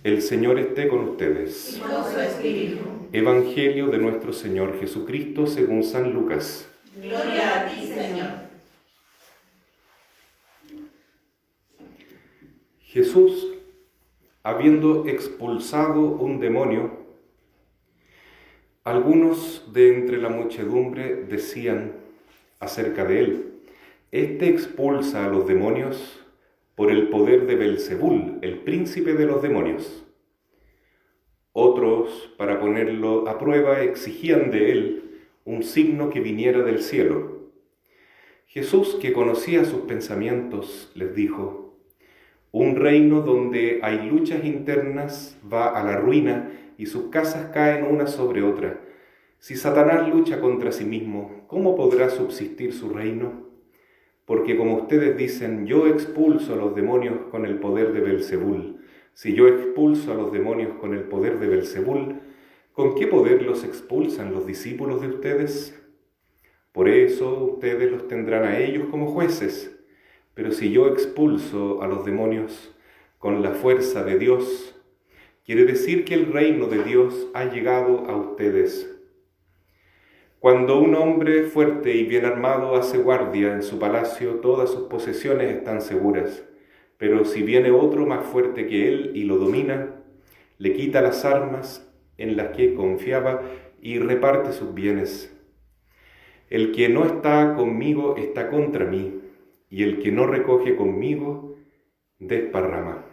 El Señor esté con ustedes. Y con su espíritu. Evangelio de nuestro Señor Jesucristo según San Lucas. Gloria a ti, Señor. Jesús, habiendo expulsado un demonio, algunos de entre la muchedumbre decían acerca de él: Este expulsa a los demonios por el poder de Belzebul, el príncipe de los demonios. Otros, para ponerlo a prueba, exigían de él un signo que viniera del cielo. Jesús, que conocía sus pensamientos, les dijo: Un reino donde hay luchas internas va a la ruina y sus casas caen una sobre otra. Si Satanás lucha contra sí mismo, ¿cómo podrá subsistir su reino? Porque como ustedes dicen, yo expulso a los demonios con el poder de Belzebul. Si yo expulso a los demonios con el poder de Belzebul, ¿con qué poder los expulsan los discípulos de ustedes? Por eso ustedes los tendrán a ellos como jueces. Pero si yo expulso a los demonios con la fuerza de Dios, quiere decir que el reino de Dios ha llegado a ustedes. Cuando un hombre fuerte y bien armado hace guardia en su palacio, todas sus posesiones están seguras. Pero si viene otro más fuerte que él y lo domina, le quita las armas en las que confiaba y reparte sus bienes. El que no está conmigo está contra mí, y el que no recoge conmigo desparrama.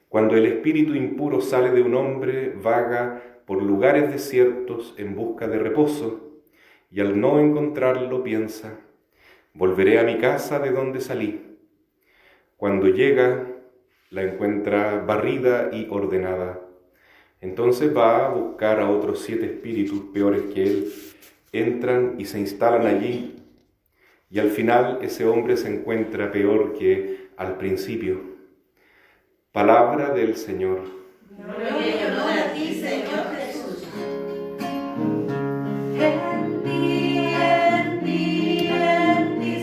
Cuando el espíritu impuro sale de un hombre, vaga por lugares desiertos en busca de reposo, y al no encontrarlo piensa: volveré a mi casa de donde salí. Cuando llega, la encuentra barrida y ordenada. Entonces va a buscar a otros 7 espíritus peores que él, entran y se instalan allí, y al final ese hombre se encuentra peor que al principio. Palabra del Señor. Gloria y honor a ti, Señor Jesús. En ti,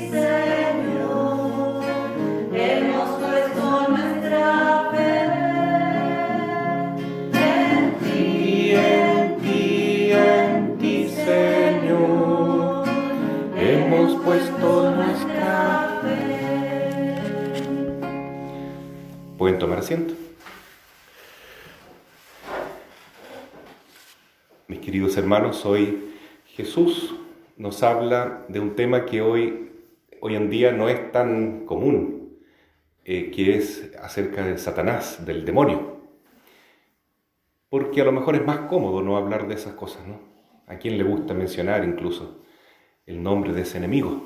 Señor, hemos puesto nuestra fe. En ti, Señor, hemos puesto nuestra fe. Pueden tomar asiento. Mis queridos hermanos, hoy Jesús nos habla de un tema que hoy en día no es tan común, que es acerca de Satanás, del demonio. Porque a lo mejor es más cómodo no hablar de esas cosas, ¿no? ¿A quién le gusta mencionar incluso el nombre de ese enemigo?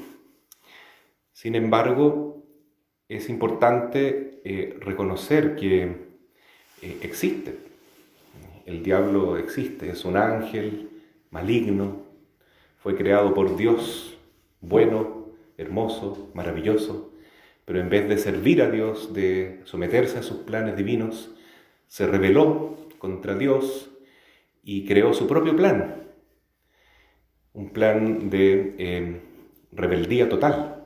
Sin embargo, es importante reconocer que existe. El diablo existe, es un ángel maligno, fue creado por Dios, bueno, hermoso, maravilloso, pero en vez de servir a Dios, de someterse a sus planes divinos, se rebeló contra Dios y creó su propio plan, un plan de rebeldía total.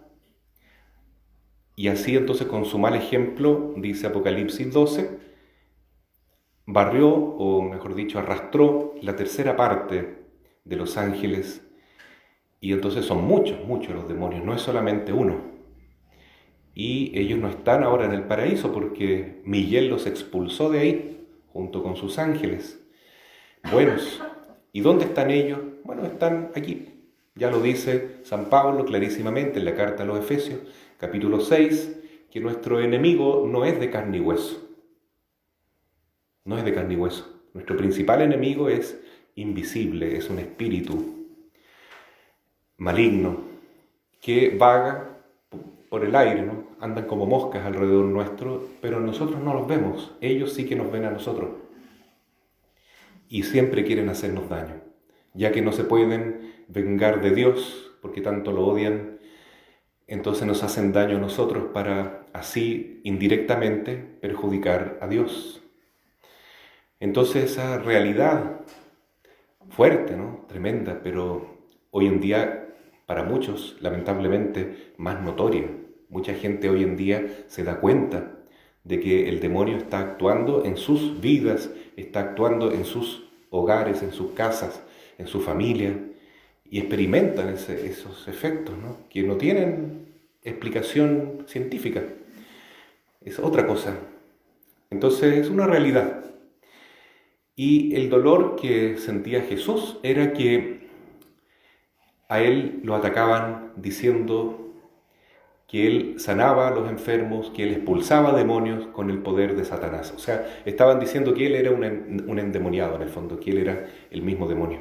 Y así entonces, con su mal ejemplo, dice Apocalipsis 12, barrió, o mejor dicho, arrastró la tercera parte de los ángeles, y entonces son muchos los demonios, no es solamente uno. Y ellos no están ahora en el paraíso porque Miguel los expulsó de ahí, junto con sus ángeles buenos. ¿Y dónde están ellos? Bueno, están aquí. Ya lo dice San Pablo clarísimamente en la carta a los Efesios, capítulo 6, que nuestro enemigo no es de carne y hueso. No es de carne y hueso. Nuestro principal enemigo es invisible, es un espíritu maligno que vaga por el aire, ¿no? Andan como moscas alrededor nuestro, pero nosotros no los vemos. Ellos sí que nos ven a nosotros. Y siempre quieren hacernos daño, ya que no se pueden vengar de Dios, porque tanto lo odian. Entonces nos hacen daño a nosotros para así indirectamente perjudicar a Dios. Entonces esa realidad fuerte, ¿no? Tremenda, pero hoy en día para muchos lamentablemente más notoria. Mucha gente hoy en día se da cuenta de que el demonio está actuando en sus vidas, está actuando en sus hogares, en sus casas, en su familia, y experimentan esos efectos, ¿no? Que no tienen explicación científica. Es otra cosa. Entonces es una realidad. Y el dolor que sentía Jesús era que a él lo atacaban diciendo que él sanaba a los enfermos, que él expulsaba demonios con el poder de Satanás. O sea, estaban diciendo que él era un endemoniado en el fondo, que él era el mismo demonio.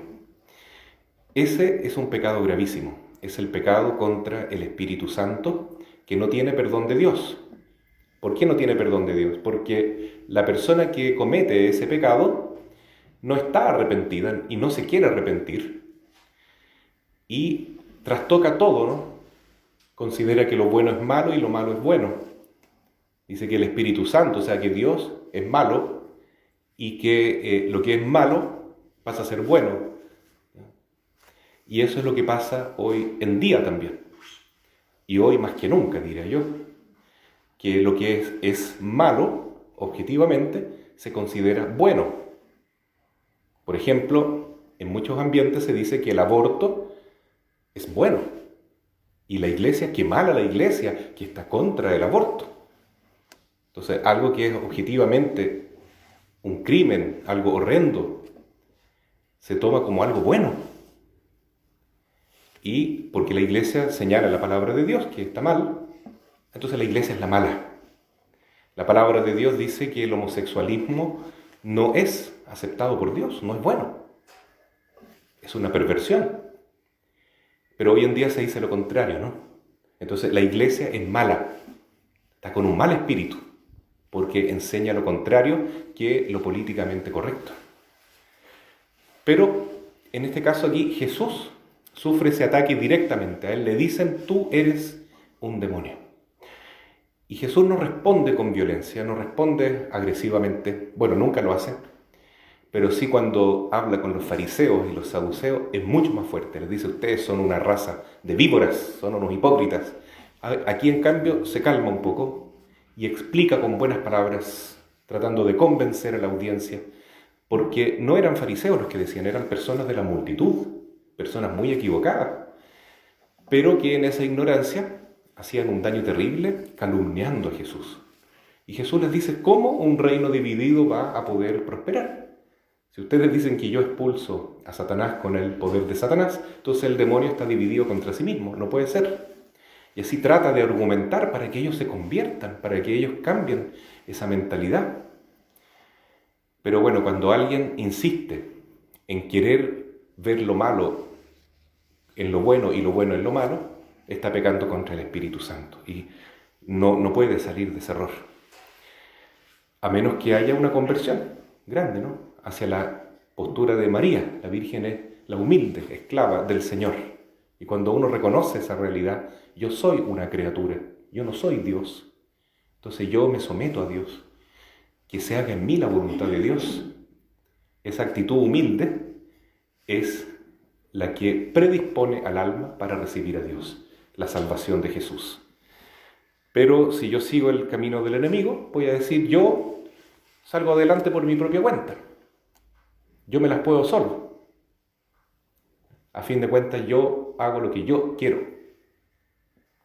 Ese es un pecado gravísimo. Es el pecado contra el Espíritu Santo que no tiene perdón de Dios. ¿Por qué no tiene perdón de Dios? Porque la persona que comete ese pecado no está arrepentida y no se quiere arrepentir y trastoca todo, ¿no? Considera que lo bueno es malo y lo malo es bueno. Dice que el Espíritu Santo, o sea que Dios es malo y que lo que es malo pasa a ser bueno. Y eso es lo que pasa hoy en día también. Y hoy más que nunca, diría yo, que lo que es malo, objetivamente, se considera bueno. Por ejemplo, en muchos ambientes se dice que el aborto es bueno. Y la iglesia, qué mala la iglesia, que está contra el aborto. Entonces, algo que es objetivamente un crimen, algo horrendo, se toma como algo bueno. Y porque la iglesia señala la palabra de Dios, que está mal, entonces la iglesia es la mala. La palabra de Dios dice que el homosexualismo no es aceptado por Dios, no es bueno. Es una perversión. Pero hoy en día se dice lo contrario, ¿no? Entonces la iglesia es mala, está con un mal espíritu, porque enseña lo contrario que lo políticamente correcto. Pero en este caso aquí Jesús sufre ese ataque directamente. A él le dicen, tú eres un demonio. Y Jesús no responde con violencia, no responde agresivamente, bueno, nunca lo hace, pero sí cuando habla con los fariseos y los saduceos es mucho más fuerte. Les dice, ustedes son una raza de víboras, son unos hipócritas. Aquí en cambio se calma un poco y explica con buenas palabras, tratando de convencer a la audiencia, porque no eran fariseos los que decían, eran personas de la multitud, personas muy equivocadas, pero que en esa ignorancia hacían un daño terrible calumniando a Jesús. Y Jesús les dice, ¿cómo un reino dividido va a poder prosperar? Si ustedes dicen que yo expulso a Satanás con el poder de Satanás, entonces el demonio está dividido contra sí mismo, no puede ser. Y así trata de argumentar para que ellos se conviertan, para que ellos cambien esa mentalidad. Pero bueno, cuando alguien insiste en querer ver lo malo en lo bueno y lo bueno en lo malo, está pecando contra el Espíritu Santo y no puede salir de ese error. A menos que haya una conversión grande, ¿no? Hacia la postura de María. La Virgen es la humilde, esclava del Señor. Y cuando uno reconoce esa realidad, yo soy una criatura, yo no soy Dios. Entonces yo me someto a Dios. Que se haga en mí la voluntad de Dios. Esa actitud humilde es la que predispone al alma para recibir a Dios, la salvación de Jesús. Pero si yo sigo el camino del enemigo, voy a decir, yo salgo adelante por mi propia cuenta. Yo me las puedo solo. A fin de cuentas, yo hago lo que yo quiero.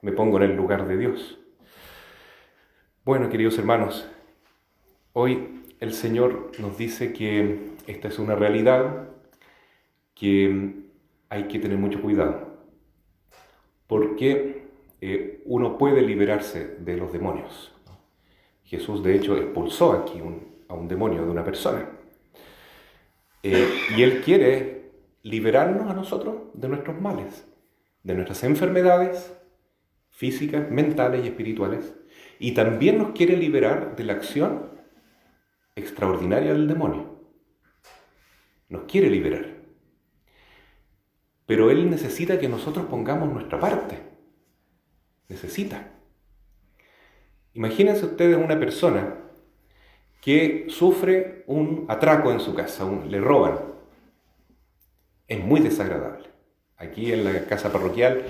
Me pongo en el lugar de Dios. Bueno, queridos hermanos, hoy el Señor nos dice que esta es una realidad que hay que tener mucho cuidado, porque uno puede liberarse de los demonios. Jesús, de hecho, expulsó aquí a un demonio de una persona. Y Él quiere liberarnos a nosotros de nuestros males, de nuestras enfermedades físicas, mentales y espirituales, y también nos quiere liberar de la acción extraordinaria del demonio. Nos quiere liberar. Pero Él necesita que nosotros pongamos nuestra parte. Necesita. Imagínense ustedes una persona que sufre un atraco en su casa, le roban. Es muy desagradable. Aquí en la casa parroquial,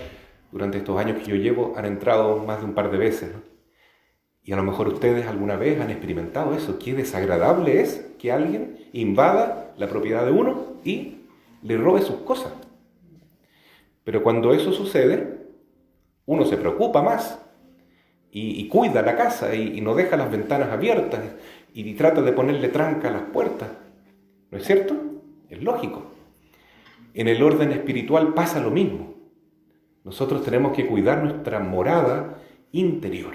durante estos años que yo llevo, han entrado más de un par de veces, ¿no? Y a lo mejor ustedes alguna vez han experimentado eso. Qué desagradable es que alguien invada la propiedad de uno y le robe sus cosas. Pero cuando eso sucede, uno se preocupa más y cuida la casa y no deja las ventanas abiertas y trata de ponerle tranca a las puertas. ¿No es cierto? Es lógico. En el orden espiritual pasa lo mismo. Nosotros tenemos que cuidar nuestra morada interior.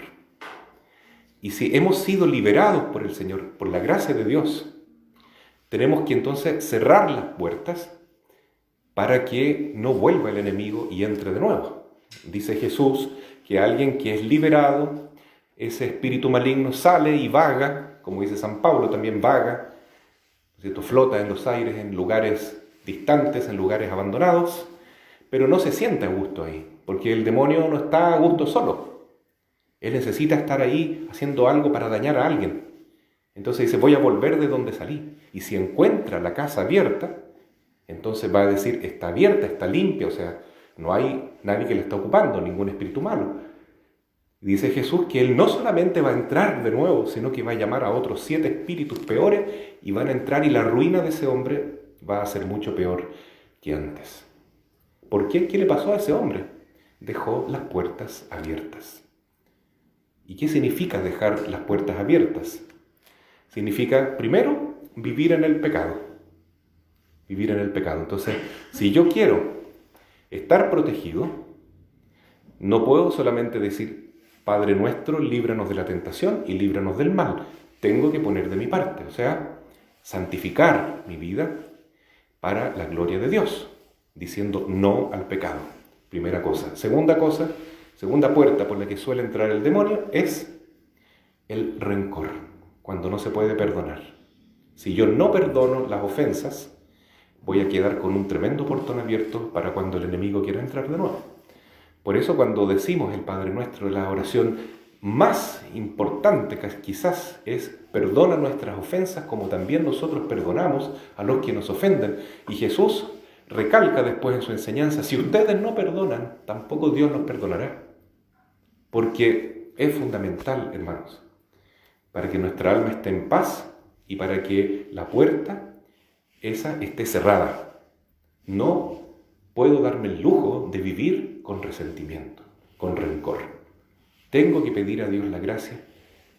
Y si hemos sido liberados por el Señor, por la gracia de Dios, tenemos que entonces cerrar las puertas para que no vuelva el enemigo y entre de nuevo. Dice Jesús que alguien que es liberado, ese espíritu maligno sale y vaga, como dice San Pablo, también vaga, ¿cierto? Flota en los aires, en lugares distantes, en lugares abandonados, pero no se siente a gusto ahí, porque el demonio no está a gusto solo. Él necesita estar ahí haciendo algo para dañar a alguien. Entonces dice, voy a volver de donde salí. Y si encuentra la casa abierta, entonces va a decir, está abierta, está limpia, o sea, no hay nadie que la está ocupando, ningún espíritu malo. Y dice Jesús que Él no solamente va a entrar de nuevo, sino que va a llamar a otros 7 espíritus peores y van a entrar y la ruina de ese hombre va a ser mucho peor que antes. ¿Por qué? ¿Qué le pasó a ese hombre? Dejó las puertas abiertas. ¿Y qué significa dejar las puertas abiertas? Significa, primero, vivir en el pecado. Vivir en el pecado. Entonces, si yo quiero estar protegido, no puedo solamente decir, Padre nuestro, líbranos de la tentación y líbranos del mal. Tengo que poner de mi parte, o sea, santificar mi vida para la gloria de Dios, diciendo no al pecado. Primera cosa. Segunda puerta por la que suele entrar el demonio es el rencor, cuando no se puede perdonar. Si yo no perdono las ofensas, voy a quedar con un tremendo portón abierto para cuando el enemigo quiera entrar de nuevo. Por eso cuando decimos el Padre Nuestro, la oración más importante quizás es perdona nuestras ofensas como también nosotros perdonamos a los que nos ofenden. Y Jesús recalca después en su enseñanza, si ustedes no perdonan, tampoco Dios los perdonará. Porque es fundamental, hermanos, para que nuestra alma esté en paz y para que la puerta esa esté cerrada. No puedo darme el lujo de vivir con resentimiento, con rencor. Tengo que pedir a Dios la gracia,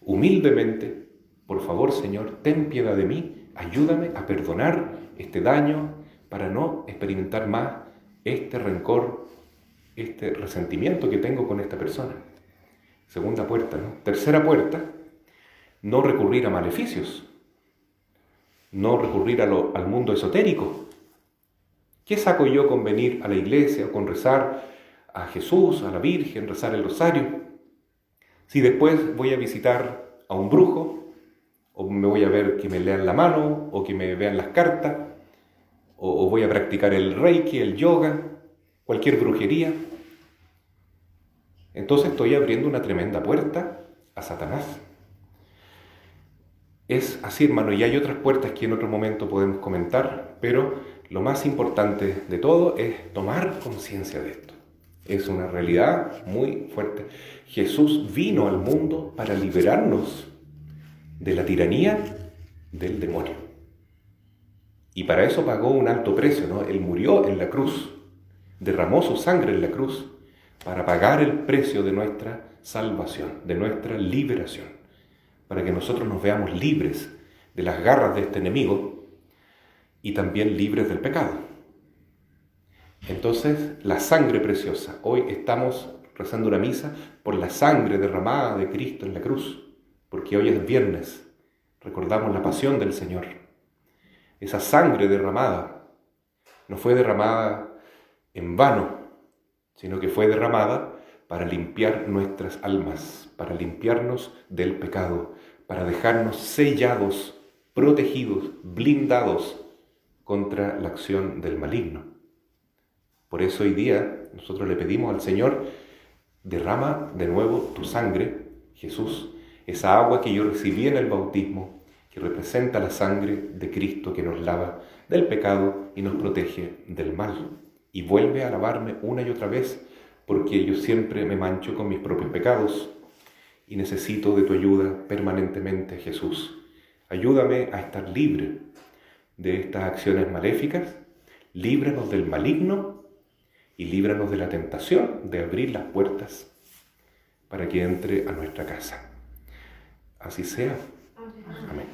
humildemente, por favor, Señor, ten piedad de mí, ayúdame a perdonar este daño para no experimentar más este rencor, este resentimiento que tengo con esta persona. Segunda puerta, ¿no? Tercera puerta, no recurrir a maleficios, no recurrir al mundo esotérico. ¿Qué saco yo con venir a la iglesia o con rezar a Jesús, a la Virgen, rezar el rosario? Si después voy a visitar a un brujo, o me voy a ver que me lean la mano, o que me vean las cartas, o voy a practicar el reiki, el yoga, cualquier brujería, entonces estoy abriendo una tremenda puerta a Satanás. Es así, hermano, y hay otras puertas que en otro momento podemos comentar, pero lo más importante de todo es tomar conciencia de esto. Es una realidad muy fuerte. Jesús vino al mundo para liberarnos de la tiranía del demonio. Y para eso pagó un alto precio, ¿no? Él murió en la cruz, derramó su sangre en la cruz para pagar el precio de nuestra salvación, de nuestra liberación, para que nosotros nos veamos libres de las garras de este enemigo y también libres del pecado. Entonces, la sangre preciosa. Hoy estamos rezando una misa por la sangre derramada de Cristo en la cruz, porque hoy es viernes, recordamos la pasión del Señor. Esa sangre derramada no fue derramada en vano, sino que fue derramada para limpiar nuestras almas, para limpiarnos del pecado, para dejarnos sellados, protegidos, blindados contra la acción del maligno. Por eso hoy día nosotros le pedimos al Señor, derrama de nuevo tu sangre, Jesús, esa agua que yo recibí en el bautismo, que representa la sangre de Cristo que nos lava del pecado y nos protege del mal. Y vuelve a lavarme una y otra vez, porque yo siempre me mancho con mis propios pecados. y necesito de tu ayuda permanentemente, Jesús. Ayúdame a estar libre de estas acciones maléficas, líbranos del maligno y líbranos de la tentación de abrir las puertas para que entre a nuestra casa. Así sea. Amén.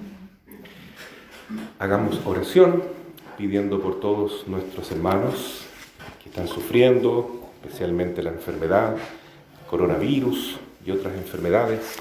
Hagamos oración pidiendo por todos nuestros hermanos que están sufriendo, especialmente la enfermedad, coronavirus y otras enfermedades.